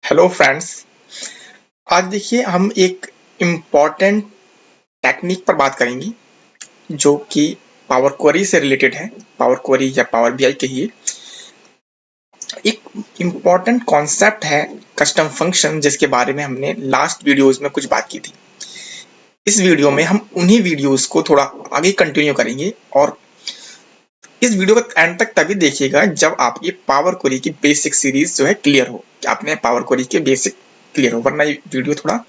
Hello friends. आज देखिए हम एक इम्पॉर्टेंट टेक्निक पर बात करेंगे जो कि पावर क्वेरी से रिलेटेड है। पावर क्वेरी या पावर बीआई कहिए। एक इम्पॉर्टेंट कॉन्सेप्ट है कस्टम फंक्शन, जिसके बारे में हमने लास्ट वीडियोस में कुछ बात की थी। इस वीडियो में हम उन्हीं वीडियोस को थोड़ा आगे कंटिन्यू करेंगे और इस वीडियो का एंड तक तभी देखिएगा जब आपकी पावर क्वेरी की बेसिक सीरीज जो है क्लियर हो, कि आपने पावर क्वेरी के बेसिक क्लियर हो, वरना ये वीडियो थोड़ा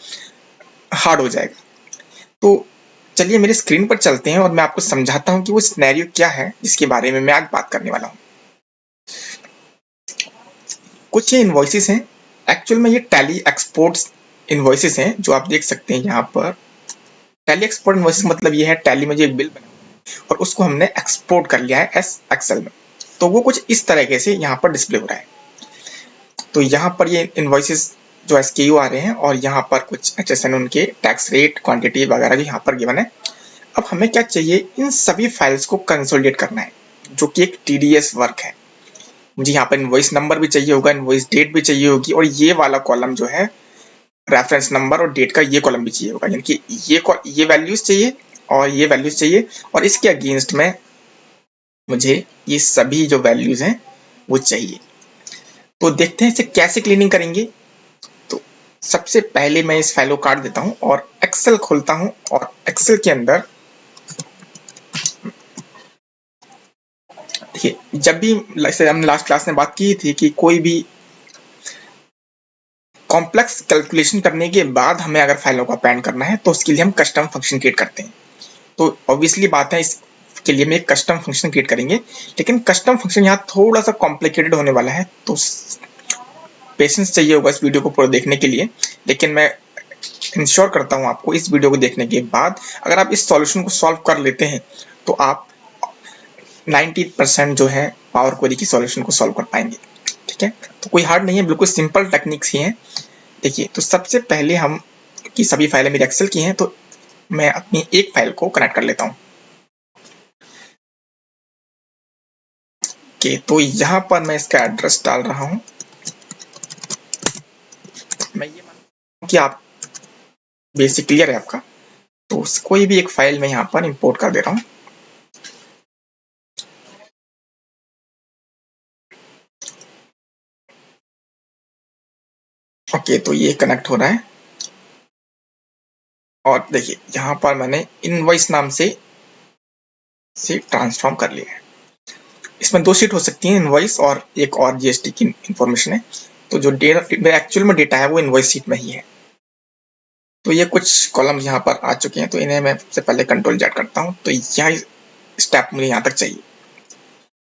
हार्ड हो जाएगा। तो चलिए मेरे स्क्रीन पर चलते हैं और मैं आपको समझाता हूं कि वो सिनेरियो क्या है जिसके बारे में मैं आज बात करने वाला हूं। कुछ ये इनवॉइसेस हैं, एक्चुअल में ये टैली एक्सपोर्ट्स इनवॉइसेस हैं जो आप देख सकते हैं यहाँ पर। टैली एक्सपोर्ट इनवॉइसेस मतलब ये है, टैली में जो एक बिल बना और उसको हमने एक्सपोर्ट कर लिया है एस एक्सेल में, तो वो कुछ इस तरीके से यहाँ पर डिस्प्ले हो रहा है। तो यहाँ पर ये इनवॉइसेस जो एसकेयू आ रहे हैं और यहाँ पर कुछ एचएसएन उनके टैक्स रेट क्वांटिटी वगैरह जो यहाँ पर गिवन है। अब हमें क्या चाहिए, इन सभी फाइल्स को कंसोलिडेट करना है, जो कि एक टीडीएस वर्क है। मुझे यहाँ पर इनवॉइस नंबर भी चाहिए होगा, इनवॉइस डेट भी चाहिए होगी, और ये वाला कॉलम जो है रेफरेंस नंबर और डेट का ये कॉलम भी चाहिए होगा, यानी कि ये वैल्यूज चाहिए और ये वैल्यूज चाहिए, और इसके अगेंस्ट में मुझे ये सभी जो वैल्यूज हैं वो चाहिए। तो देखते हैं इसे कैसे क्लीनिंग करेंगे। तो सबसे पहले मैं इस फाइल को काट देता हूँ और एक्सेल खोलता हूँ, और एक्सेल के अंदर देखिए, जब भी जैसे हमने लास्ट क्लास में बात की थी कि कोई भी कॉम्प्लेक्स कैलकुलेशन करने के बाद हमें अगर फाइलों को अपेंड करना है तो उसके लिए हम कस्टम फंक्शन क्रिएट करते हैं। तो ऑब्वियसली बात है, इसके लिए हम एक कस्टम फंक्शन क्रिएट करेंगे, लेकिन कस्टम फंक्शन यहाँ थोड़ा सा कॉम्प्लिकेटेड होने वाला है, तो पेशेंस चाहिए होगा इस वीडियो को पूरा देखने के लिए। लेकिन मैं इंश्योर करता हूँ आपको, इस वीडियो को देखने के बाद अगर आप इस सॉल्यूशन को सॉल्व कर लेते हैं तो आप 90% जो है पावर क्वेरी की सॉल्यूशन को सॉल्व कर पाएंगे। ठीक है, तो कोई हार्ड नहीं है, बिल्कुल सिंपल टेक्निक्स ही हैं। देखिए, तो सबसे पहले हम की सभी फाइलें मेरी एक्सेल की हैं, तो मैं अपनी एक फाइल को कनेक्ट कर लेता हूँ। तो यहाँ पर मैं इसका एड्रेस डाल रहा हूँ। मैं ये मानता हूँ कि आप बेसिक क्लियर है आपका, तो कोई भी एक फाइल मैं यहाँ पर इंपोर्ट कर दे रहा हूँ। ओके, तो ये कनेक्ट हो रहा है, और देखिए यहाँ पर मैंने इनवॉइस नाम से ट्रांसफॉर्म कर लिया है। इसमें दो शीट हो सकती है, इनवॉइस और एक और जीएसटी की इंफॉर्मेशन है। तो जो डेटा एक्चुअल में डेटा है वो इनवॉइस शीट में ही है। तो ये कुछ कॉलम्स यहाँ पर आ चुके हैं, तो इन्हें मैं सबसे पहले कंट्रोल जेड करता हूँ। तो यह स्टेप मुझे यहाँ तक चाहिए।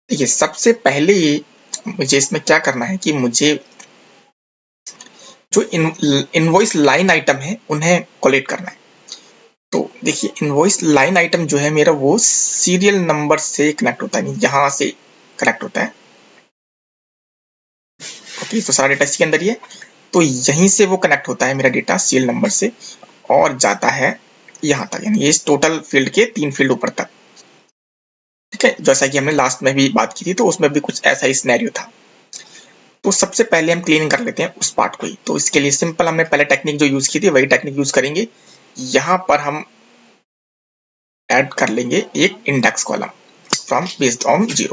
देखिए, सबसे पहले मुझे इसमें क्या करना है कि मुझे जो इनवॉइस लाइन आइटम है उन्हें कोलेक्ट करना है। तो देखिए, इनवॉइस लाइन आइटम जो है मेरा वो सीरियल नंबर से कनेक्ट होता है, यहाँ से कनेक्ट होता है। ओके, तो सारा डेटा इसके अंदर ही है, तो यहीं से वो कनेक्ट होता है मेरा डेटा सीरियल नंबर से, और जाता है यहाँ तक, यानी इस टोटल फील्ड के 3 फील्ड ऊपर तक। ठीक है, जैसा कि हमने लास्ट में भी बात की थी, तो उसमें भी कुछ ऐसा ही सिनेरियो था। तो सबसे पहले हम क्लीन कर लेते हैं उस पार्ट को ही। तो इसके लिए सिंपल हमने पहले टेक्निक जो यूज की थी वही टेक्निक यूज करेंगे। यहाँ पर हम ऐड कर लेंगे एक index column from based on 0।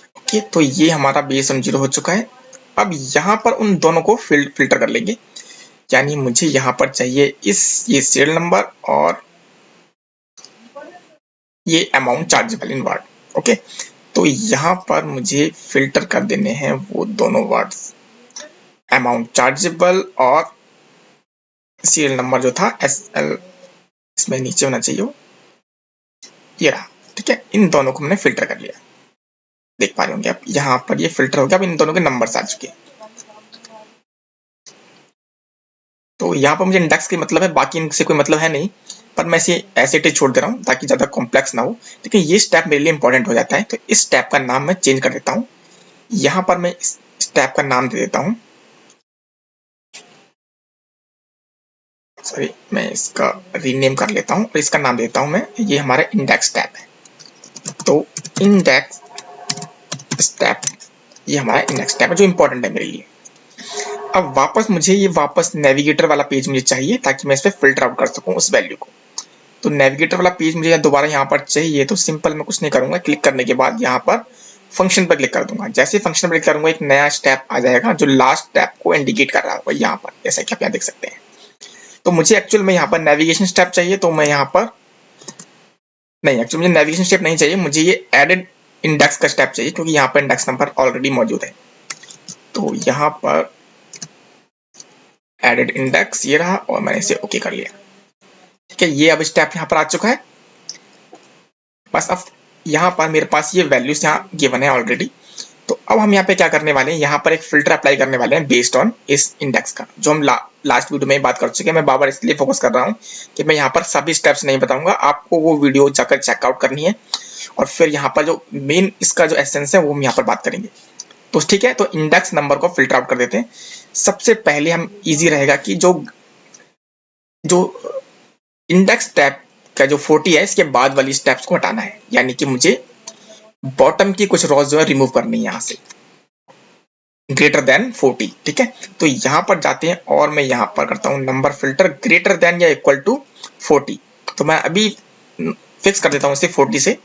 Okay, तो ये हमारा बेस्ड ऑन 0 हो चुका है। अब यहाँ पर उन दोनों को फिल्टर कर लेंगे, यानी मुझे यहाँ पर चाहिए ये सीरियल नंबर और ये अमाउंट चार्जेबल इन वर्ड। ओके, तो यहाँ पर मुझे फिल्टर कर देने हैं वो दोनों वर्ड्स, अमाउंट चार्जेबल और सीरियल नंबर जो था SL, इसमें नीचे होना चाहिए वो, ये रहा। ठीक है, इन दोनों को हमने फिल्टर कर लिया, देख पा रहे होंगे आप यहाँ पर ये फिल्टर हो गया। अब इन दोनों के नंबर्स आ चुके हैं। तो यहाँ पर मुझे इंडेक्स के मतलब है, बाकी इनसे कोई मतलब है नहीं, पर मैं इसे ऐसे ही छोड़ दे रहा हूँ ताकि ज्यादा कॉम्प्लेक्स ना हो। लेकिन ये स्टेप मेरे लिए इंपॉर्टेंट हो जाता है, तो इस स्टेप का नाम मैं चेंज कर देता हूँ। यहाँ पर मैं इस स्टेप का नाम दे देता हूँ, सॉरी मैं इसका रीनेम कर लेता हूँ और इसका नाम देता हूँ मैं, ये हमारा इंडेक्स स्टेप है। तो इंडेक्स स्टेप, ये हमारा इंडेक्स स्टेप है जो इंपॉर्टेंट है मेरे लिए। अब वापस मुझे ये वापस नेविगेटर वाला पेज मुझे चाहिए ताकि मैं इस पे फिल्टर आउट कर सकूं उस वैल्यू को। तो नेविगेटर वाला पेज मुझे दोबारा यहाँ पर चाहिए, तो सिंपल मैं कुछ नहीं करूंगा, क्लिक करने के बाद यहाँ पर फंक्शन पर क्लिक कर दूंगा। जैसे फंक्शन पर क्लिक करूंगा एक नया स्टेप आ जाएगा जो लास्ट स्टेप को इंडिकेट कर रहा होगा यहाँ पर, जैसा कि आप यहाँ देख सकते हैं। तो मुझे एक्चुअल में यहाँ पर नेविगेशन स्टेप चाहिए, तो मैं यहाँ पर नहीं, एक्चुअली मुझे नेविगेशन स्टेप नहीं चाहिए, मुझे ये एडेड इंडेक्स का स्टेप चाहिए क्योंकि यहाँ पर इंडेक्स नंबर ऑलरेडी मौजूद है। तो यहाँ पर एडेड इंडेक्स ये रहा और मैंने इसे ओके कर लिया। ठीक है, ये अब स्टेप यहाँ पर आ चुका है। बस अब यहाँ पर मेरे पास ये वैल्यूज यहाँ गिवन है ऑलरेडी। तो अब हम यहाँ पे क्या करने वाले हैं, यहाँ पर एक फिल्टर अप्लाई करने वाले हैं बेस्ड ऑन इस इंडेक्स का, जो हम लास्ट वीडियो में बात कर चुके हैं। मैं बार बार इसलिए फोकस कर रहा हूँ कि मैं यहाँ पर सभी स्टेप्स नहीं बताऊंगा, आपको वो वीडियो जाकर चेकआउट करनी है और फिर यहाँ पर जो मेन इसका जो एसेंस है वो हम यहाँ पर बात करेंगे। तो ठीक है, तो इंडेक्स नंबर को फिल्टर आउट कर देते हैं। सबसे पहले हम इजी रहेगा कि जो जो इंडेक्स टैब का जो 40 है इसके बाद वाली स्टेप्स को हटाना है, यानी कि मुझे बॉटम की कुछ रॉज जो है रिमूव करनी है यहाँ से, ग्रेटर देन 40। ठीक है, तो यहाँ पर जाते हैं और मैं यहाँ पर करता हूँ नंबर फिल्टर ग्रेटर देन या इक्वल टू 40। तो मैं अभी फिक्स कर देता हूँ इसे 40 से।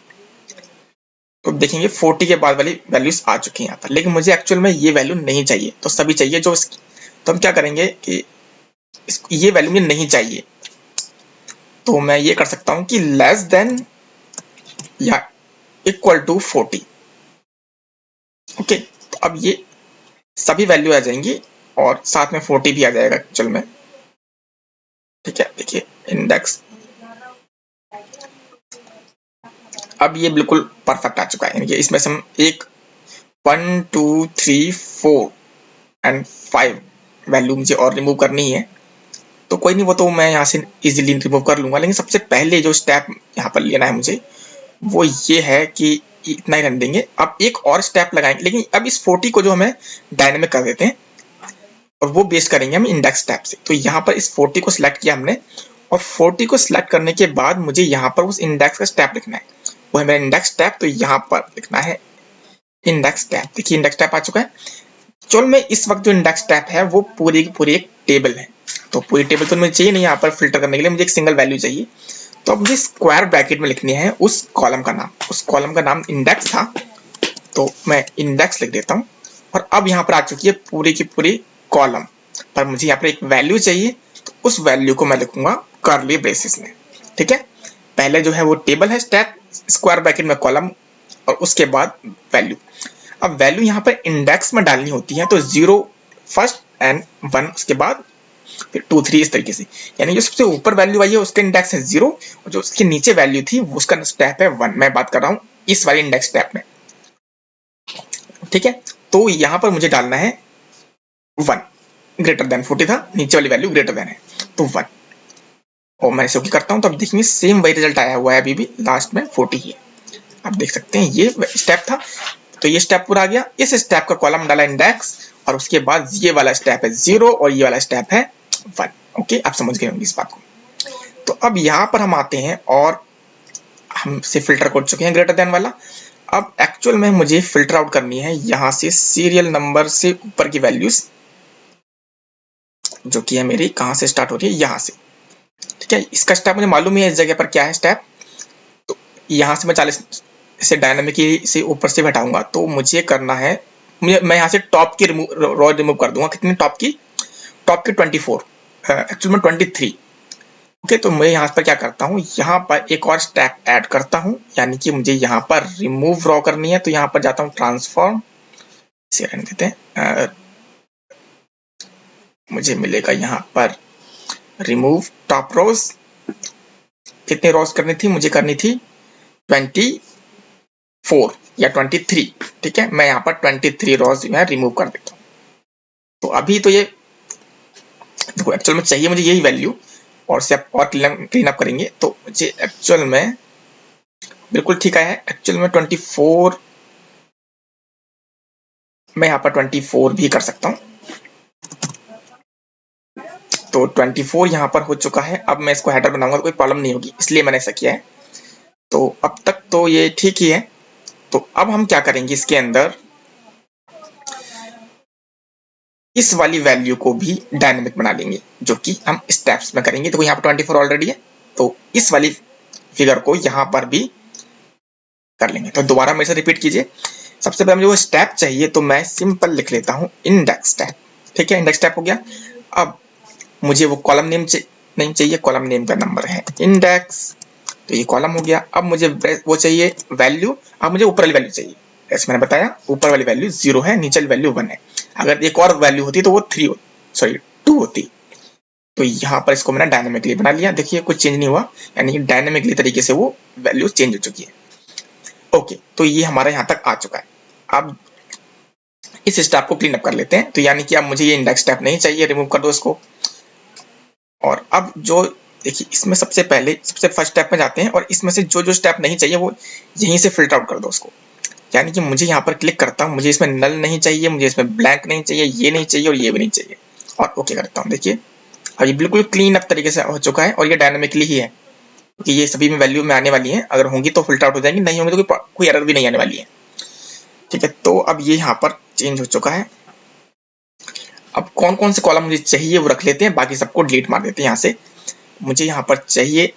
तो देखेंगे 40 के बाद वाली वैल्यूज आ चुकी हैं यहाँ पर, लेकिन मुझे एक्चुअल में ये वैल्यू नहीं चाहिए, तो सभी चाहिए जो तो हम क्या करेंगे कि ये वैल्यू मुझे नहीं चाहिए, तो मैं ये कर सकता हूँ कि लेस देन या इक्वल टू 40। ओके, तो अब ये सभी वैल्यू आ जाएंगी और साथ में 40 भी आ जाएगा एक्चुअल में। ठीक है, देखिए इंडेक्स अब ये बिल्कुल परफेक्ट आ चुका है, यानी कि इसमें से हम 1 2 3 4 एंड 5 वैल्यू मुझे और रिमूव करनी है। तो कोई नहीं, वो तो मैं यहाँ से इजीली रिमूव कर लूंगा, लेकिन सबसे पहले जो स्टेप यहाँ पर लेना है मुझे वो ये है कि इतना ही रहने देंगे। अब एक और स्टेप लगाएंगे, लेकिन अब इस 40 को जो हमें डायनेमिक कर देते हैं और वो बेस करेंगे हम इंडेक्स टैब से। तो यहाँ पर इस 40 को सिलेक्ट किया हमने और 40 को सिलेक्ट करने के बाद मुझे यहाँ पर उस इंडेक्स का स्टेप लिखना है, वो है मेरा इंडेक्स टैब। तो यहाँ पर लिखना है इंडेक्स टैब। देखिए इंडेक्स टैब आ चुका है। चलो में इस वक्त जो इंडेक्स टैब है वो पूरी की पूरी एक टेबल है, तो पूरी टेबल तो मुझे चाहिए नहीं, यहाँ पर फिल्टर करने के लिए मुझे एक सिंगल वैल्यू चाहिए। तो अब मुझे स्क्वायर ब्रैकेट में लिखनी है उस कॉलम का नाम, उस कॉलम का नाम इंडेक्स था, तो मैं इंडेक्स लिख देता हूँ। और अब यहाँ पर आ चुकी है पूरी की पूरी कॉलम, पर मुझे यहाँ पर एक वैल्यू चाहिए, तो उस वैल्यू को मैं लिखूंगा कर्ली ब्रेसेस में। ठीक है, पहले जो है वो टेबल है स्टैक, स्क्वायर ब्रैकेट में कॉलम और उसके बाद वैल्यू। अब वैल्यू यहाँ पर इंडेक्स में डालनी होती है, तो 0 फर्स्ट एंड 1 उसके बाद फिर 2 3 इस तरीके से, यानी जो सबसे ऊपर वैल्यू आई है उसका इंडेक्स है 0 और जो उसके नीचे वैल्यू थी उसका स्टेप है 1। मैं बात कर रहा हूँ इस वाले इंडेक्स स्टेप में। ठीक है, तो यहाँ पर मुझे डालना है 1, ग्रेटर देन 40 था, नीचे वाली वैल्यू ग्रेटर देन है तो 1, और मैं इसे ओके करता हूँ। तो अब देखिए सेम वही रिजल्ट आया हुआ है, अभी भी लास्ट में 40 ही है। आप देख सकते हैं ये स्टेप था, तो ये स्टेप पूरा आ गया। इस स्टेप का कॉलम डाला इंडेक्स और उसके बाद ये वाला स्टेप है 0 और ये वाला स्टेप है 1। ओके, आप समझ गए होंगे इस बात को। तो अब यहाँ पर हम आते हैं और हम से फिल्टर कर चुके हैं ग्रेटर देन वाला। अब एक्चुअल में मुझे फिल्टर आउट करनी है यहाँ से सीरियल नंबर से ऊपर की वैल्यूज, जो कि है मेरी कहाँ से स्टार्ट हो रही है, यहाँ से। ठीक है, इसका स्टेप मुझे मालूम ही है इस जगह पर क्या है स्टेप। तो यहाँ से मैं 40 से डायनामिक से ऊपर से हटाऊंगा, तो मुझे करना है, मैं यहाँ से टॉप की रो रिमूव कर दूंगा। कितनी टॉप की 24, एक्चुअल में 23। ओके, तो मैं यहाँ पर क्या करता हूँ, यहाँ पर एक और स्टेप ऐड करता हूँ, यानी कि मुझे यहाँ पर रिमूव रो करनी है। तो यहाँ पर जाता हूँ ट्रांसफॉर्म, इसे रहने देते हैं, मुझे मिलेगा यहाँ पर रिमूव टॉप रोज। कितने रोज करनी थी, मुझे करनी थी 24 या 23। ठीक है, मैं यहाँ पर 23 रोज जो है रिमूव कर देता हूँ। तो अभी तो ये देखो एक्चुअल में चाहिए मुझे यही वैल्यू, और से और क्लीन अप करेंगे तो मुझे एक्चुअल में बिल्कुल ठीक आया है। एक्चुअल में 24, मैं यहाँ पर 24 भी कर सकता हूँ। तो 24 यहाँ पर हो चुका है। अब मैं इसको हेडर बनाऊंगा तो कोई प्रॉब्लम नहीं होगी, इसलिए मैंने ऐसा किया है। तो अब तक तो ये ठीक ही है। तो अब हम क्या करेंगे, इसके अंदर इस वाली वैल्यू को भी डायनेमिक बना लेंगे, जो कि हम स्टेप्स में करेंगे। तो यहाँ पर 24 ऑलरेडी है, तो इस वाली फिगर को यहाँ पर भी कर लेंगे। तो दोबारा मेरे से रिपीट कीजिए। सबसे पहले मुझे वो स्टेप चाहिए, तो मैं सिंपल लिख लेता हूँ इंडेक्स स्टेप। ठीक है, इंडेक्स स्टेप हो गया। अब मुझे वो कॉलम नेम नहीं चाहिए, कॉलम नेम का नंबर है इंडेक्स, तो ये कॉलम हो गया। अब मुझे वो चाहिए वैल्यू, अब मुझे ऊपर वाली वैल्यू चाहिए। जैसे मैंने बताया, ऊपर वाली वैल्यू 0 है, नीचे वाली वैल्यू 1 है। अगर एक और वैल्यू होती तो वो 2 होती। तो यहाँ पर इसको मैंने डायनेमिकली बना लिया। देखिए कुछ चेंज नहीं हुआ, यानी कि डायनेमिकली तरीके से वो वैल्यू चेंज हो चुकी है। ओके, तो ये हमारा यहाँ तक आ चुका है। अब इस स्टेप को क्लीन अप कर लेते हैं। तो यानी कि अब मुझे ये इंडेक्स स्टेप नहीं चाहिए, रिमूव कर दो इसको। और अब जो देखिए, इसमें सबसे फर्स्ट स्टेप में जाते हैं, और इसमें से जो जो स्टेप नहीं चाहिए वो यहीं से फिल्टर आउट कर दो उसको। यानी कि मुझे यहाँ पर क्लिक करता हूँ, मुझे इसमें नल नहीं चाहिए, मुझे इसमें ब्लैंक नहीं चाहिए, ये नहीं चाहिए और ये भी नहीं चाहिए, और ओके करता हूँ। देखिए अब ये बिल्कुल क्लीन अप तरीके से हो चुका है, और ये डायनामिकली ही है, क्योंकि ये सभी में वैल्यू में आने वाली है। अगर होंगी तो फिल्टर आउट हो जाएंगी, नहीं होंगी तो कोई एरर भी नहीं आने वाली है। ठीक है, तो अब ये यहाँ पर चेंज हो चुका है। अब कौन कौन से कॉलम मुझे चाहिए वो रख लेते हैं, बाकी सबको डिलीट मार देते हैं यहाँ से। मुझे यहाँ पर चाहिए,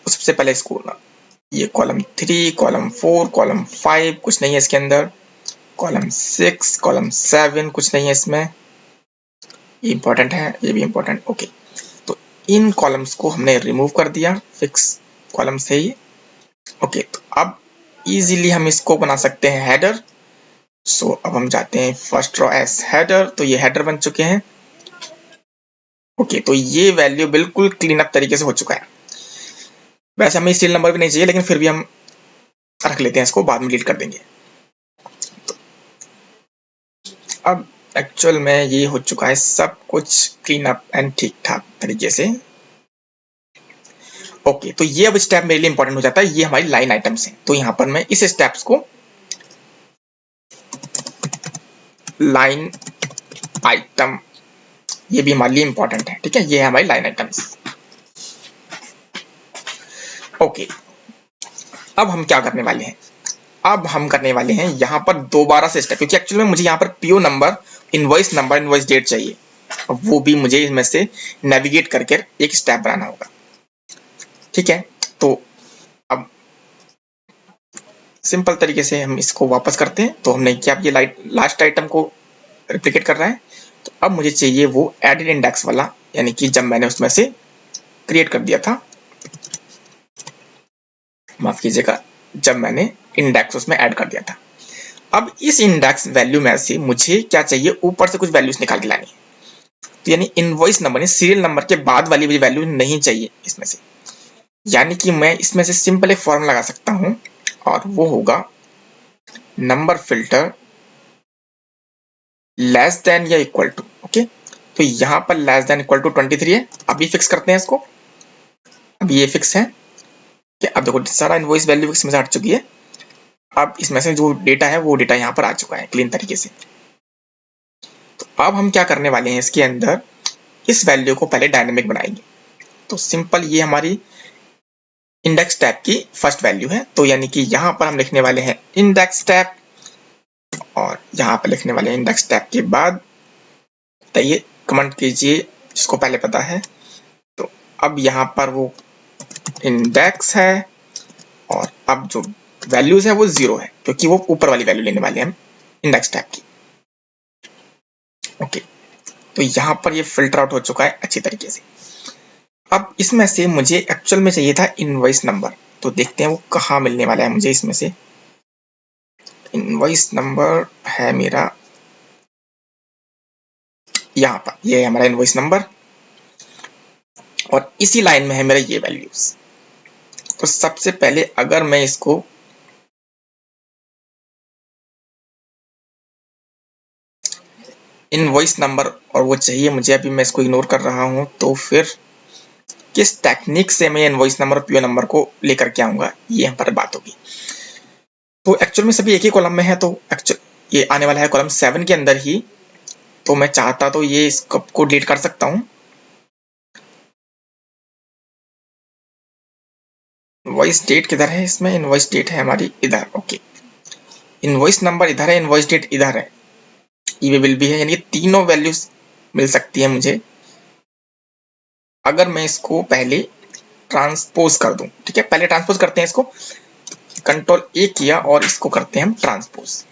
सबसे पहले इसको ये कॉलम 3, कॉलम 4, कॉलम 5 कुछ नहीं है इसके अंदर, कॉलम 6, कॉलम 7 कुछ नहीं है इसमें, ये इंपॉर्टेंट है, ये भी इंपॉर्टेंट। ओके, तो इन कॉलम्स को हमने रिमूव कर दिया, फिक्स कॉलम से ही। ओके, तो अब इजीली हम इसको बना सकते हैं हेडर। सो अब हम जाते हैं फर्स्ट रो एस हेडर, तो ये हेडर बन चुके हैं। ओके, तो ये वैल्यू बिल्कुल क्लीन अप तरीके से हो चुका है। वैसे हमें सीरियल नंबर भी नहीं चाहिए, लेकिन फिर भी हम रख लेते हैं इसको, बाद में डिलीट कर देंगे। तो अब एक्चुअल में ये हो चुका है सब कुछ क्लीन अप एंड ठीक ठाक तरीके से। ओके, तो ये अब स्टेप मेरे लिए इंपॉर्टेंट हो जाता है, ये हमारी लाइन आइटम्स हैं। तो यहाँ पर मैं इस स्टेप्स को लाइन आइटम, ये भी हमारे लिए इंपॉर्टेंट है। ठीक है, ये है हमारी लाइन आइटम्स। ओके, अब हम क्या करने वाले हैं, अब हम करने वाले हैं यहाँ पर दोबारा से स्टेप, क्योंकि एक्चुअली में मुझे यहाँ पर PO number, invoice number, invoice date चाहिए। अब वो भी मुझे इसमें से नेविगेट करके एक स्टेप बनाना होगा। ठीक है, तो अब सिंपल तरीके से हम इसको वापस करते हैं। तो हमने क्या, ये लास्ट आइटम को रिप्लिकेट कर रहा है। तो अब मुझे चाहिए वो एडेड इंडेक्स वाला, यानी कि जब मैंने उसमें से क्रिएट कर दिया था, माफ कीजिएगा, जब मैंने इंडेक्स उसमें ऐड कर दिया था। अब इस इंडेक्स वैल्यू में से मुझे क्या चाहिए, ऊपर से कुछ वैल्यूज निकाल के लानी है। तो यानी इनवॉइस नंबर, सीरियल नंबर के बाद वाली मुझे वैल्यू नहीं चाहिए इसमें से। यानी कि मैं इसमें से सिंपल एक फॉर्मूला लगा सकता हूं, और वो होगा नंबर फिल्टर लेस देन या इक्वल टू। ओके, तो यहां पर लेस देन इक्वल टू 23 है। अभी फिक्स करते हैं इसको, अभी ये फिक्स है कि अब देखो सारा इनवॉइस वैल्यू इसमें से हट चुकी है। अब इसमें से जो डेटा है वो डेटा यहाँ पर आ चुका है क्लीन तरीके से। तो अब हम क्या करने वाले हैं, इसके अंदर इस वैल्यू को पहले डायनेमिक बनाएंगे। तो सिंपल ये हमारी इंडेक्स टैब की फर्स्ट वैल्यू है। तो यानी कि यहाँ पर हम लिखने वाले हैं इंडेक्स टैब, और यहाँ पर लिखने वाले हैं इंडेक्स टैब के बाद, तो ये कमेंट कीजिए जिसको पहले पता है। तो अब यहाँ पर वो इंडेक्स है, और अब जो वैल्यूज है वो 0 है, क्योंकि वो ऊपर वाली वैल्यू लेने वाले हैं हम इंडेक्स टैब की। ओके, तो यहाँ पर ये फिल्टर आउट हो चुका है अच्छी तरीके से। अब इसमें से मुझे एक्चुअल में चाहिए था इनवॉइस नंबर, तो देखते हैं वो कहाँ मिलने वाला है मुझे। इसमें से इनवॉइस नंबर है मेरा यहाँ पर, ये है हमारा इनवॉइस नंबर, और इसी लाइन में है मेरा ये वैल्यूज। तो सबसे पहले अगर मैं इसको इनवॉइस नंबर और वो चाहिए मुझे, अभी मैं इसको इग्नोर कर रहा हूं, तो फिर किस टेक्निक से मैं इनवॉइस नंबर और पीओ नंबर को लेकर के आऊंगा, ये हम पर बात होगी। तो एक्चुअल में सभी एक ही कॉलम में है, तो एक्चुअल ये आने वाला है कॉलम 7 के अंदर ही। तो मैं चाहता तो ये इसको डिलीट कर सकता हूँ। इनवॉइस डेट किधर है, इसमें इनवॉइस डेट है हमारी इधर। ओके, इनवॉइस नंबर इधर है, इनवॉइस डेट इधर है। ई वे बिल भी है, यानी तीनों वैल्यूज मिल सकती है मुझे अगर मैं इसको पहले ट्रांसपोज कर दूं। ठीक है, पहले ट्रांसपोज करते हैं इसको, कंट्रोल ए किया और इसको करते हैं हम ट्रांसपोज।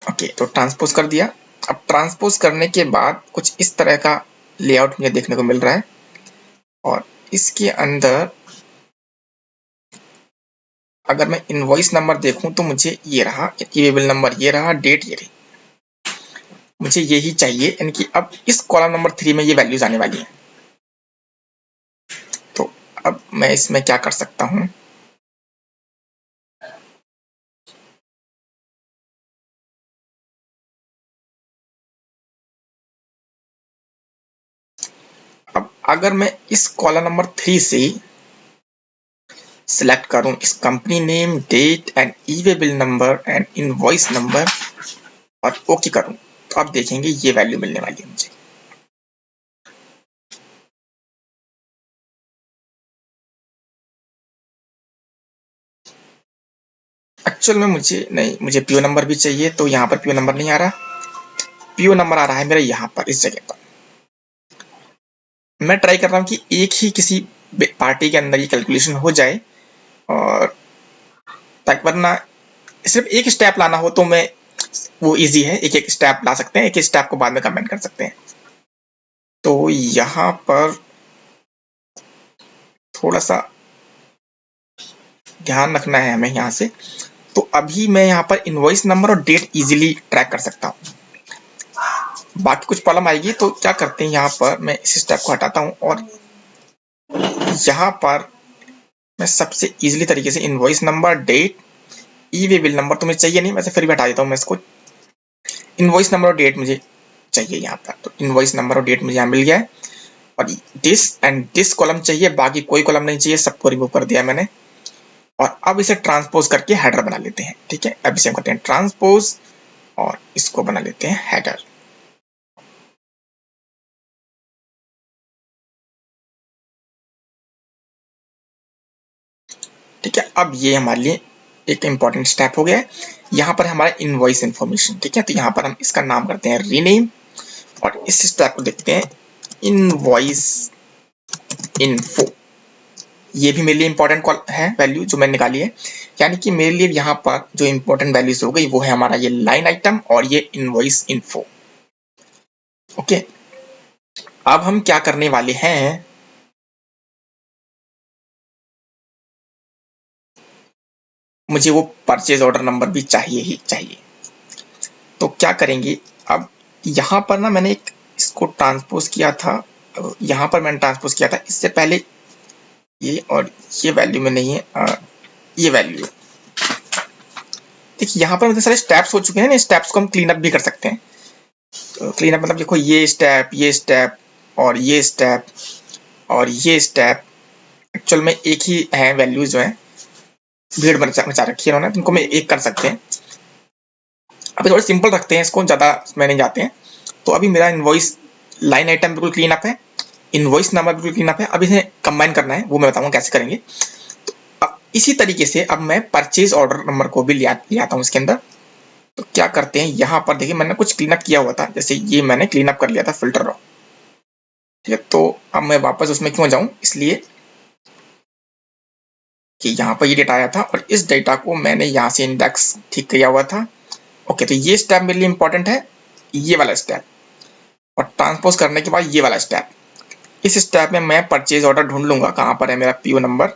ओके, तो ट्रांसपोज कर दिया। अब ट्रांसपोज करने के बाद कुछ इस तरह का लेआउट मुझे देखने को मिल रहा है और इसके अंदर अगर मैं इनवॉइस नंबर देखूं तो मुझे ये रहा, इवेबल नंबर ये रहा, डेट ये रही, मुझे यही चाहिए। यानी कि अब इस कॉलम नंबर 3 में ये वैल्यूज आने वाली है। तो अब मैं इसमें क्या कर सकता हूं, अब अगर मैं इस कॉलम नंबर 3 से सिलेक्ट करूं इस company name, date and e bill number and invoice number और ओके करूं, तो आप देखेंगे ये वैल्यू मिलने वाली है मुझे। एक्चुअल में मुझे नहीं, मुझे पीओ नंबर भी चाहिए, तो यहाँ पर पीओ नंबर नहीं आ रहा, पीओ नंबर आ रहा है मेरा यहाँ पर इस जगह पर। मैं ट्राई कर रहा हूँ कि एक ही किसी पार्टी के अंदर ये कैलकुलेशन हो जाए, और ताकि वरना सिर्फ एक स्टेप लाना हो तो मैं वो इजी है, एक एक स्टेप ला सकते हैं, एक एक स्टेप को बाद में कमेंट कर सकते हैं। तो यहाँ पर थोड़ा सा ध्यान रखना है हमें यहाँ से। तो अभी मैं यहाँ पर इनवॉइस नंबर और डेट इजीली ट्रैक कर सकता हूँ। बाकी कुछ प्रॉब्लम आएगी तो क्या करते हैं, यहाँ पर मैं इस स्टेप को हटाता हूँ और यहाँ पर मैं सबसे इजीली तरीके से इनवॉइस नंबर, डेट, ई वे बिल नंबर तो मुझे चाहिए नहीं, वैसे फिर भी हटा देता हूँ मैं इसको। इनवॉइस नंबर और डेट मुझे चाहिए यहाँ पर, तो इनवॉइस नंबर और डेट मुझे यहाँ मिल गया है। और दिस एंड दिस कॉलम चाहिए, बाकी कोई कॉलम नहीं चाहिए, सबको रिमूव कर दिया मैंने। और अब इसे ट्रांसपोज करके हेडर बना लेते हैं। ठीक है, अब इसे हम करते हैं ट्रांसपोज और इसको बना लेते हैं हेडर। ठीक है, अब ये हमारे लिए एक इंपॉर्टेंट स्टेप हो गया है। यहाँ पर हमारा इनवॉइस इंफॉर्मेशन। ठीक है, तो यहाँ पर हम इसका नाम करते हैं रीनेम और इस स्टेप को देखते हैं इनवॉइस इन्फो। ये भी मेरे लिए इंपॉर्टेंट है वैल्यू जो मैंने निकाली है, यानी कि मेरे लिए यहाँ पर जो इंपॉर्टेंट वैल्यूज हो गई वो है हमारा ये लाइन आइटम और ये इनवॉइस इन्फो। ओके, अब हम क्या करने वाले हैं, मुझे वो परचेज ऑर्डर नंबर भी चाहिए ही चाहिए। तो क्या करेंगे, अब यहाँ पर ना मैंने एक इसको ट्रांसपोज किया था, यहाँ पर मैंने ट्रांसपोज किया था इससे पहले ये, और ये वैल्यू में नहीं है, ये वैल्यू। देखिए यहाँ पर मतलब सारे स्टेप्स हो चुके हैं ना, स्टेप्स को हम क्लीन अप भी कर सकते हैं। तो क्लीन अप मतलब देखो ये स्टेप और ये स्टेप और ये स्टेप एक्चुअल में एक ही है, वैल्यूज जो है भीड़ मचा रखी है उन्होंने, इनको मैं एक कर सकते हैं। अभी थोड़े सिंपल रखते हैं इसको, ज्यादा में नहीं जाते हैं। तो अभी मेरा इनवॉइस लाइन आइटम बिल्कुल क्लीन अप है, इनवॉइस नंबर बिल्कुल क्लीन अप है। अब इसे कंबाइन करना है, वो मैं बताऊंगा कैसे करेंगे। तो अब इसी तरीके से अब मैं परचेज ऑर्डर नंबर को भी ले आता हूँ इसके अंदर। तो क्या करते हैं, यहाँ पर देखिए मैंने कुछ क्लीन अप किया हुआ था, जैसे ये मैंने क्लीन अप कर लिया था फिल्टर रॉ। ठीक है, तो अब मैं वापस उसमें क्यों जाऊं, इसलिए कि यहाँ पर ये डेटा आया था और इस डेटा को मैंने यहाँ से इंडेक्स ठीक किया हुआ था। ओके, तो ये स्टेप मेरे लिए इंपॉर्टेंट है, ये वाला स्टेप, और ट्रांसपोज करने के बाद ये वाला स्टेप। इस स्टेप में मैं परचेज ऑर्डर ढूंढ लूंगा, कहां पर है मेरा पीओ नंबर,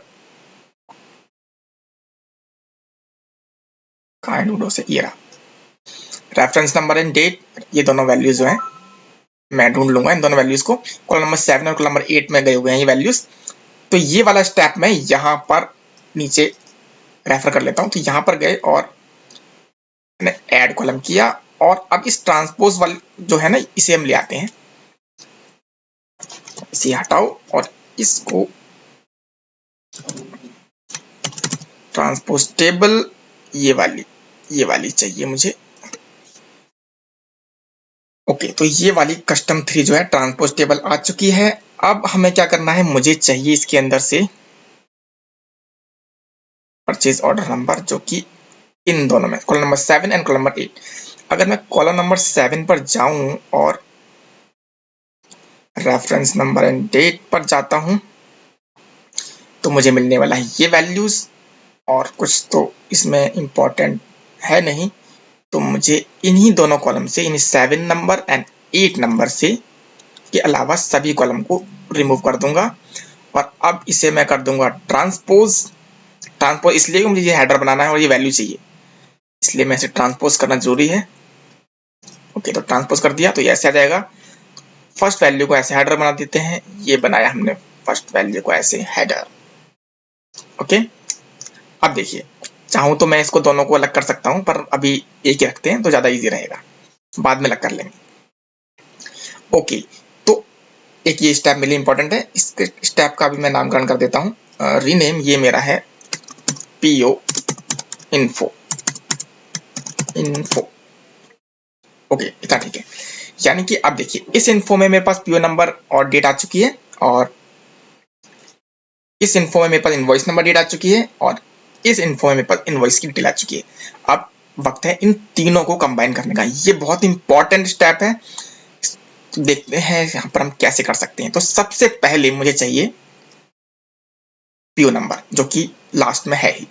कहाँ है ढूंढो से, ये रहा। रेफरेंस नंबर एंड डेट, ये दोनों वैल्यूज जो हैं मैं ढूंढ लूंगा इन दोनों वैल्यूज को। कॉलम नंबर 7 और कॉलम नंबर 8 में गए हुए हैं ये वैल्यूज। तो ये वाला स्टेप मैं यहाँ पर नीचे रेफर कर लेता हूँ। तो यहाँ पर गए और मैंने ऐड कॉलम किया, और अब इस ट्रांसपोज वाले जो है ना इसे हम ले आते हैं, इसे हटाओ और इसको ट्रांसपोज टेबल, ये वाली चाहिए मुझे। ओके, तो ये वाली कस्टम 3 जो है ट्रांसपोज टेबल आ चुकी है। अब हमें क्या करना है, मुझे चाहिए इसके अंदर से परचेज ऑर्डर नंबर जो कि इन दोनों में, column number 7 and column number 8। अगर मैं कॉलम नंबर 7 पर जाऊं और रेफरेंस नंबर एंड डेट पर जाता हूं तो मुझे मिलने वाला है ये वैल्यूज, और कुछ तो इसमें इंपॉर्टेंट है नहीं, तो मुझे इन्हीं दोनों कॉलम से, इन्हीं 7 नंबर एंड 8 नंबर से के अलावा सभी कॉलम को रिमूव कर दूंगा। और अब इसे मैं कर दूंगा ट्रांसपोज। ट्रांसपोज इसलिए कि मुझे ये हेडर बनाना है और ये वैल्यू चाहिए, इसलिए मैं इसे ट्रांसपोज करना जरूरी है। ओके, तो ट्रांसपोज कर दिया तो ये ऐसे आ जाएगा। फर्स्ट वैल्यू को ऐसे हेडर बना देते हैं, ये बनाया हमने फर्स्ट वैल्यू को ऐसे हेडर। ओके, अब देखिए, चाहूं तो मैं इसको दोनों को अलग कर सकता हूं, पर अभी एक ही रखते हैं तो ज्यादा इजी रहेगा, बाद में अलग कर लेंगे। ओके, तो एक ये स्टेप मेरे लिए इंपॉर्टेंट है, इस स्टेप का भी मैं नामकरण कर देता हूं, रीनेम। ये मेरा है पीओ इन्फो। इन्फो ओके, इतना ठीक है। यानी कि अब देखिए, इस इन्फो में मेरे पास पीओ नंबर और डेट आ चुकी है, और इस इन्फो में मेरे पास इनवॉइस नंबर डेट आ चुकी है, और इस इन्फो में मेरे पास इनवॉइस की डिटेल आ चुकी है। अब वक्त है इन तीनों को कंबाइन करने का। ये बहुत इंपॉर्टेंट स्टेप है। देखते हैं यहाँ पर हम कैसे कर सकते हैं। तो सबसे पहले मुझे चाहिए पीओ नंबर, जो कि लास्ट में है ही।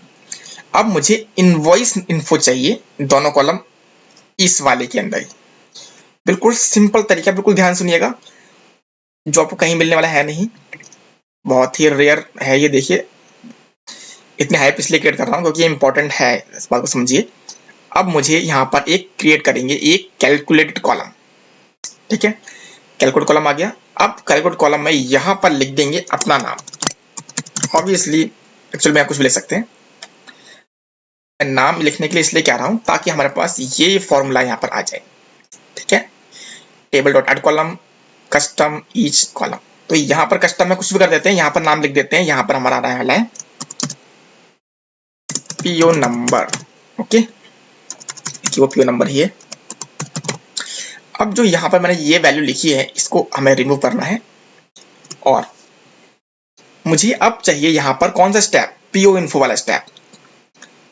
अब मुझे इनवॉइस इन्फो चाहिए, दोनों कॉलम इस वाले के अंदर ही। बिल्कुल सिंपल तरीका, बिल्कुल ध्यान सुनिएगा, जो आपको कहीं मिलने वाला है नहीं, बहुत ही रेयर है ये। देखिए, इतने हाइप इसलिए क्रिएट कर रहा हूँ क्योंकि ये इंपॉर्टेंट है, इस बात को समझिए। अब मुझे यहाँ पर एक क्रिएट करेंगे, एक कैलकुलेटेड कॉलम। ठीक है, कैलकुलेट कॉलम आ गया। अब कैलकुलेट कॉलम में यहाँ पर लिख देंगे अपना नाम। ऑब्वियसली एक्चुअल में आप कुछ भी लिख सकते हैं, मैं नाम लिखने के लिए इसलिए कह रहा हूँ ताकि हमारे पास ये फॉर्मूला यहाँ पर आ जाए। ठीक है, table dot add column, custom each column. तो यहाँ पर कस्टम में कुछ भी कर देते हैं, यहाँ पर नाम लिख देते हैं। यहाँ पर हमारा आने वाला है पीओ नंबर। ओके, वो पीओ नंबर ही है। अब जो यहाँ पर मैंने ये वैल्यू लिखी है, इसको हमें रिमूव करना है, और मुझे अब चाहिए यहाँ पर कौन सा स्टेप, पीओ इन्फो वाला स्टेप।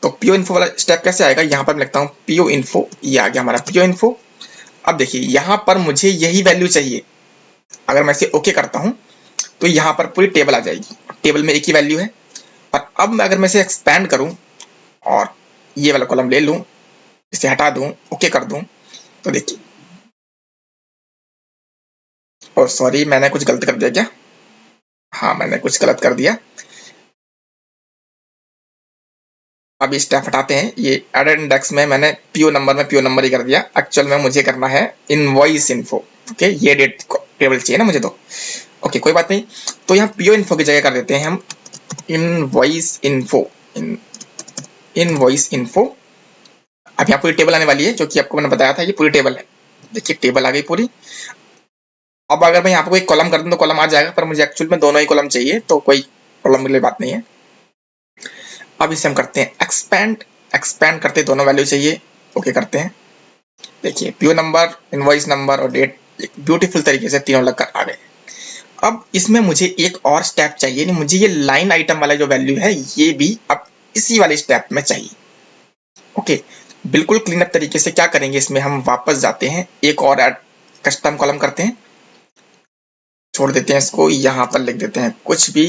तो पीओ इन्फो वाला स्टेप कैसे आएगा, यहाँ पर मैं लिखता हूँ पीओ इन्फो, ये आ गया हमारा पीओ इन्फो। अब देखिए, यहाँ पर मुझे यही वैल्यू चाहिए। अगर मैं इसे ओके करता हूँ तो यहाँ पर पूरी टेबल आ जाएगी, टेबल में एक ही वैल्यू है। और अब अगर मैं इसे एक्सपैंड करूँ और ये वाला कॉलम ले लूँ, इसे हटा दूँ, ओके कर दूँ, तो देखिए, और सॉरी, मैंने कुछ गलत कर दिया क्या? हाँ, मैंने कुछ गलत कर दिया। अब ये स्टेप हटाते हैं। ये एडेड इंडेक्स में मैंने पीओ नंबर में पीओ नंबर ही कर दिया। एक्चुअल में मुझे करना है इनवॉइस इन्फो। ओके, ये डेट टेबल चाहिए ना मुझे, तो ओके, कोई बात नहीं। तो यहाँ पीओ इन्फो की जगह कर देते हैं हम इनवॉइस इन्फो। Invoice info. अब यहाँ पूरी टेबल आने वाली है, जो कि आपको मैंने बताया था, ये पूरी टेबल है। देखिए, टेबल आ गई पूरी। अब अगर मैं यहाँ पर कोई कॉलम कर दूं तो कॉलम आ जाएगा, पर मुझे एक्चुअल में दोनों ही कॉलम चाहिए, तो कोई प्रॉब्लम वाली बात नहीं है। अब इसे हम करते हैं एक्सपैंड। एक्सपैंड करते दोनों वैल्यू चाहिए, ओके करते हैं। देखिए, पीओ नंबर, इनवॉइस नंबर और डेट ब्यूटीफुल तरीके से तीनों लगकर आ गए। अब इसमें मुझे एक और स्टेप चाहिए, नहीं, मुझे ये लाइन आइटम वाला जो वैल्यू है, ये भी अब इसी वाले स्टेप में चाहिए। ओके, बिल्कुल क्लीन अप तरीके से क्या करेंगे, इसमें हम वापस जाते हैं, एक और ऐड कस्टम कॉलम करते हैं, छोड़ देते हैं इसको, यहाँ पर लिख देते हैं कुछ भी।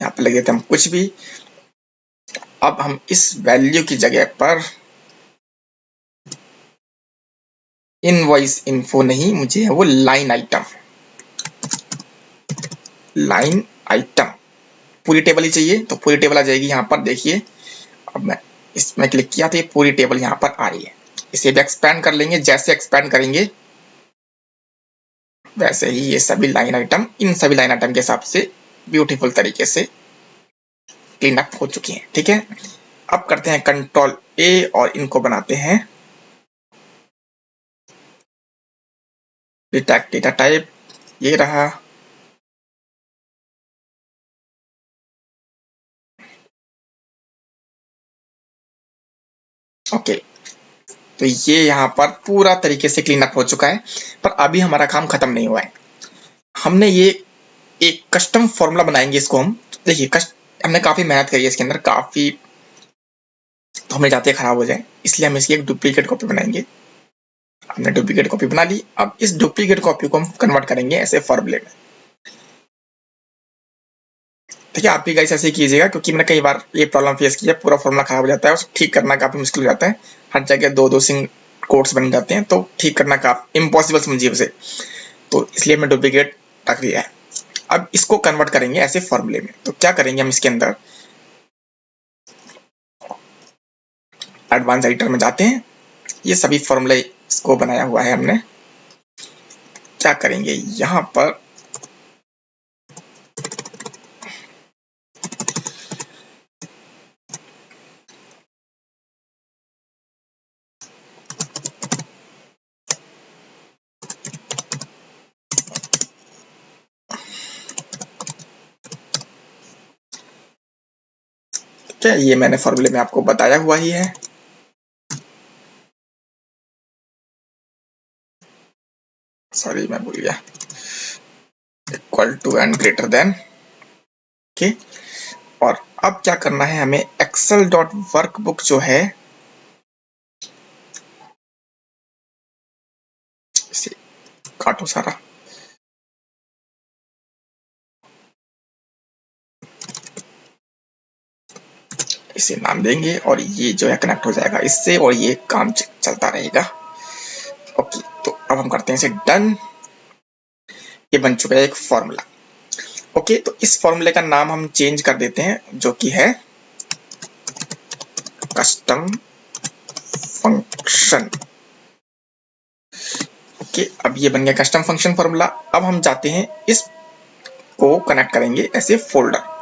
यहाँ पर लिख देते हैं हम कुछ भी। अब हम इस वैल्यू की जगह पर इनवॉइस इन्फो नहीं, मुझे है वो लाइन आइटम। लाइन आइटम पूरी टेबल ही चाहिए, तो पूरी टेबल आ जाएगी यहाँ पर। देखिए, अब मैं इसमें क्लिक किया तो ये पूरी टेबल यहाँ पर आ रही है। इसे भी एक्सपैंड कर लेंगे, जैसे एक्सपैंड करेंगे वैसे ही ये सभी लाइन आइटम, इन सभी लाइन आइटम के हिसाब से ब्यूटीफुल तरीके से क्लीन अप हो चुकी हैं। ठीक है, अब करते हैं कंट्रोल ए और इनको बनाते हैं डेटा टाइप। ये रहा। ओके, तो ये यहाँ पर पूरा तरीके से क्लीन अप हो चुका है, पर अभी हमारा काम खत्म नहीं हुआ है। हमने ये एक कस्टम फॉर्मूला बनाएंगे इसको हम। देखिए हमने काफी मेहनत करी है इसके अंदर, काफी, तो हमें जाते खराब हो जाए, इसलिए हम इसकी एक डुप्लीकेट कॉपी बनाएंगे। हमने डुप्लीकेट कॉपी बना ली। अब इस डुप्लीकेट कॉपी को हम कन्वर्ट करेंगे ऐसे फॉर्मूले में। ठीक है, आप भी गाइस ऐसे ही कीजिएगा, क्योंकि मैंने कई बार ये प्रॉब्लम फेस की है, पूरा फॉर्मूला खराब हो जाता है, उसे ठीक करना काफी मुश्किल हो जाता है। हर जगह दो दो सिंग कोट्स बन जाते हैं, तो ठीक करना काफी इम्पॉसिबल समझिए उसे। तो इसलिए मैं डुप्लीकेट रख दिया है। अब इसको कन्वर्ट करेंगे ऐसे फॉर्मूले में। तो क्या करेंगे हम, इसके अंदर एडवांस एडिटर में जाते हैं। ये सभी फॉर्मूले इसको बनाया हुआ है हमने। क्या करेंगे यहाँ पर, क्या ये मैंने फॉर्मूले में आपको बताया हुआ ही है। सॉरी मैं भूल गया, equal to and greater than. Okay, और अब क्या करना है हमें, एक्सेल डॉट वर्कबुक जो है, इसे काटो सारा, इसे नाम देंगे, और ये जो है कनेक्ट हो जाएगा इससे, और ये काम चलता रहेगा। ओके, तो अब हम करते हैं इसे डन। ये बन चुका है एक फॉर्मूला। ओके, तो इस फॉर्मूले का नाम हम चेंज कर देते हैं, जो कि है कस्टम फंक्शन। ओके, अब ये बन गया कस्टम फंक्शन फॉर्मूला। अब हम जाते हैं, इसको कनेक्ट करेंगे ऐसे फोल्डर।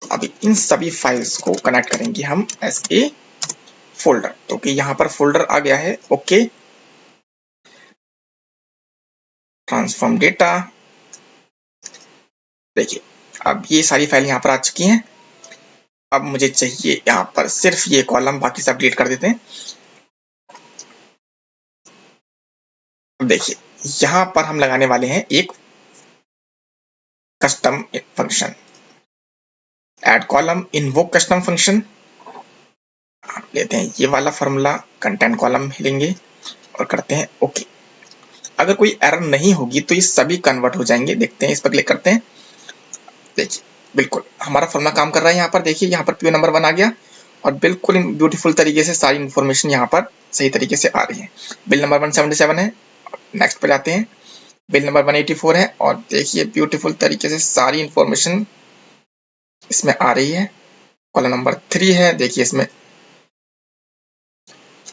अभी इन सभी फाइल्स को कनेक्ट करेंगे हम एज ए फोल्डर। तो कि यहाँ पर फोल्डर आ गया है। ओके, ट्रांसफॉर्म डेटा, देखिए अब ये सारी फाइल यहाँ पर आ चुकी हैं। अब मुझे चाहिए यहाँ पर सिर्फ ये कॉलम, बाकी सब डिलीट कर देते हैं। अब देखिए यहाँ पर हम लगाने वाले हैं एक custom function, add column invoke custom function. आप लेते हैं ये वाला फॉर्मूला, कंटेंट कॉलम लेंगे और करते हैं ओके। अगर कोई एरर नहीं होगी तो ये सभी कन्वर्ट हो जाएंगे। देखते हैं, इस पर क्लिक करते हैं। देखिए बिल्कुल हमारा फॉर्मूला काम कर रहा है। यहाँ पर देखिए, यहाँ पर पीओ नंबर 1 आ गया, और बिल्कुल ब्यूटीफुल तरीके से सारी इन्फॉर्मेशन यहाँ पर सही तरीके से आ रही है। बिल नंबर 177 है, नेक्स्ट पे जाते हैं। बिल नंबर 184 है, और देखिए ब्यूटीफुल तरीके से सारी इंफॉर्मेशन इसमें आ रही है। कॉलम नंबर 3 है, देखिए इसमें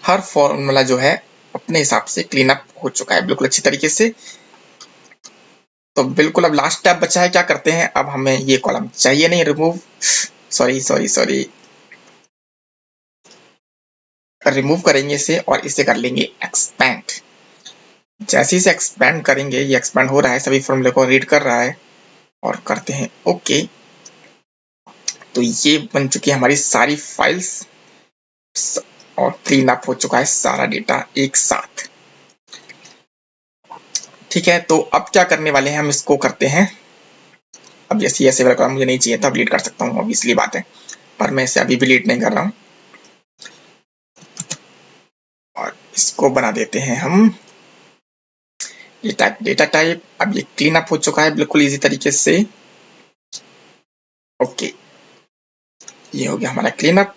हर फॉर्मूला जो है अपने हिसाब से क्लीन अप हो चुका है बिल्कुल अच्छी तरीके से। तो बिल्कुल अब लास्ट स्टेप बचा है, क्या करते हैं, अब हमें ये कॉलम चाहिए नहीं, remove, sorry sorry sorry, remove करेंगे इसे और इसे कर लेंगे एक्सपैंड। जैसे इसे एक्सपैंड करेंगे, ये एक्सपैंड हो रहा है, सभी फॉर्मूले को रीड कर रहा है, और करते हैं ओके। तो ये बन चुकी है हमारी सारी फाइल्स, और क्लीन अप हो चुका है सारा डेटा एक साथ। ठीक है, तो अब क्या करने वाले हैं, हम इसको करते हैं। अब जैसे ऐसे वाला मुझे नहीं चाहिए था, अब डिलीट कर सकता हूँ, ऑब्वियसली बात है, पर मैं इसे अभी भी डिलीट नहीं कर रहा हूँ। और इसको बना देते हैं हम ये टाइप, डेटा टाइप। अब ये क्लीन अप हो चुका है बिल्कुल इजी तरीके से। ओके, ये हो गया हमारा क्लीन अप।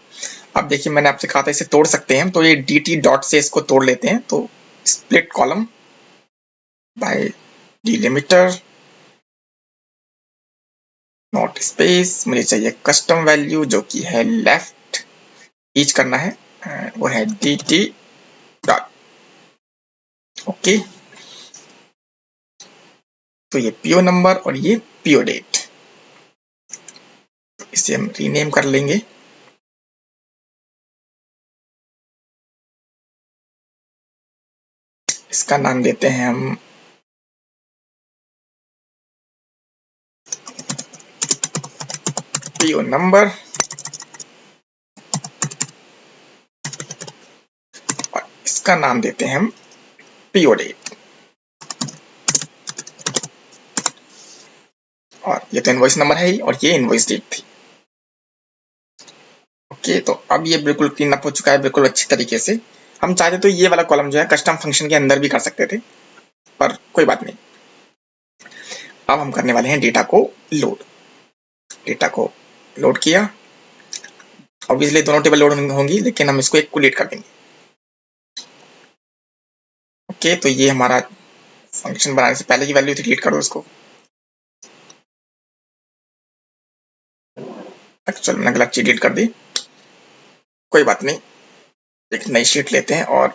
अब देखिए मैंने आपसे कहा था इसे तोड़ सकते हैं, तो ये dt डॉट से इसको तोड़ लेते हैं। तो split column by delimiter, not space, मुझे चाहिए कस्टम वैल्यू जो कि है लेफ्ट ईच करना है, वो है dt डॉट। ओके, तो ये पीओ नंबर और ये पीओ डेट, इसे हम रीनेम कर लेंगे। इसका नाम देते हैं हम पीओ नंबर, और इसका नाम देते हैं हम पीओ डेट। और ये तो इनवॉइस नंबर है ही, और ये इनवॉइस डेट थी। ओके, तो अब ये बिल्कुल क्लीन अप हो चुका है बिल्कुल अच्छी तरीके से। हम चाहते तो ये वाला कॉलम जो है कस्टम फंक्शन के अंदर भी कर सकते थे, पर कोई बात नहीं। अब हम करने वाले हैं डेटा को लोड। डेटा को लोड किया, ऑब्वियसली दोनों टेबल लोड होंगी, लेकिन हम इसको एक को डिलीट कर देंगे। ओके, तो ये हमारा फंक्शन बनाने से पहले की वैल्यू थी, डिलीट कर दो इसको। एक्चुअल मैंने गलत चीज डिलीट कर दी, कोई बात नहीं। एक नई शीट लेते हैं और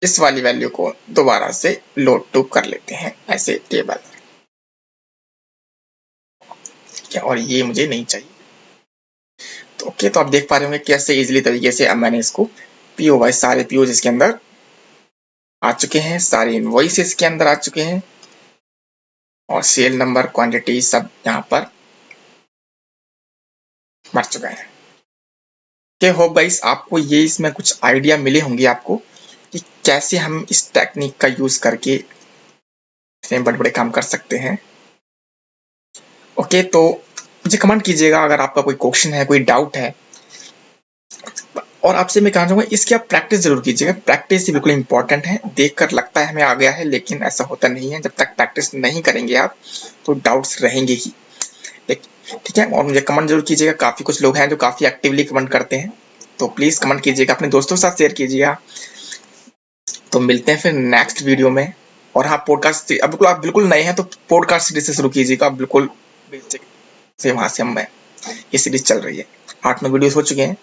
इस वाली वैल्यू को दोबारा से लोड टू कर लेते हैं ऐसे टेबल। क्या, और ये मुझे नहीं चाहिए। तो ओके, तो आप देख पा रहे होंगे कैसे इजीली तरीके से अब मैंने इसको पीओ वाइज सारे पीओ इसके अंदर आ चुके हैं, सारे इनवॉइसेस के अंदर आ चुके हैं, और सेल नंबर क्वांटिटी सब यहाँ पर मर चुका है। के होप गाइस आपको ये इसमें कुछ आइडिया मिले होंगे आपको कि कैसे हम इस टेक्निक का यूज करके बड़े बड़े काम कर सकते हैं। ओके, तो मुझे कमेंट कीजिएगा अगर आपका कोई क्वेश्चन है, कोई डाउट है, और आपसे मैं कहना चाहूंगा इसकी आप प्रैक्टिस जरूर कीजिएगा। प्रैक्टिस बिल्कुल इंपॉर्टेंट है। देखकर लगता है हमें आ गया है, लेकिन ऐसा होता नहीं है। जब तक प्रैक्टिस नहीं करेंगे आप तो डाउट्स रहेंगे ही। ठीक है, और मुझे कमेंट जरूर कीजिएगा। काफी कुछ लोग हैं जो काफी एक्टिवली कमेंट करते हैं, तो प्लीज कमेंट कीजिएगा, अपने दोस्तों के साथ शेयर कीजिएगा। तो मिलते हैं फिर नेक्स्ट वीडियो में। और हाँ, पॉडकास्ट अब आप बिल्कुल नए हैं तो पॉडकास्ट सीरीज से शुरू कीजिएगा, बिल्कुल बेसिक से वहां से हम ये सीरीज चल रही है। 8-9 वीडियोस हो चुके हैं,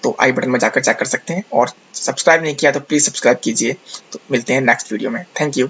तो आई बटन में जाकर चेक कर सकते हैं, और सब्सक्राइब नहीं किया तो प्लीज सब्सक्राइब कीजिए। तो मिलते हैं नेक्स्ट वीडियो में। Thank you.